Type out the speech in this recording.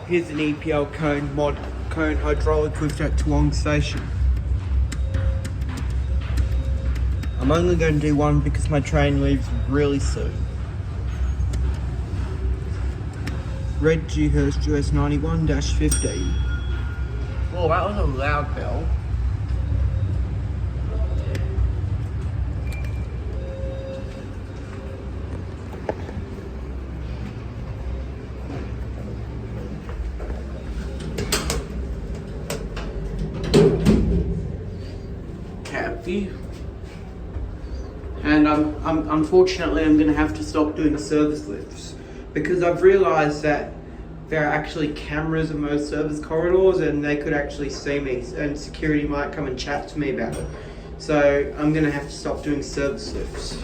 Here's an EPL KONE mod cone hydraulic lift at Toowong station. I'm only going to do one because my train leaves really soon. Red Dewhurst US 91-15. Oh, that was a loud bell. Happy. And unfortunately I'm going to have to stop doing service lifts because I've realised that there are actually cameras in most service corridors and they could actually see me and security might come and chat to me about it. So I'm going to have to stop doing service lifts.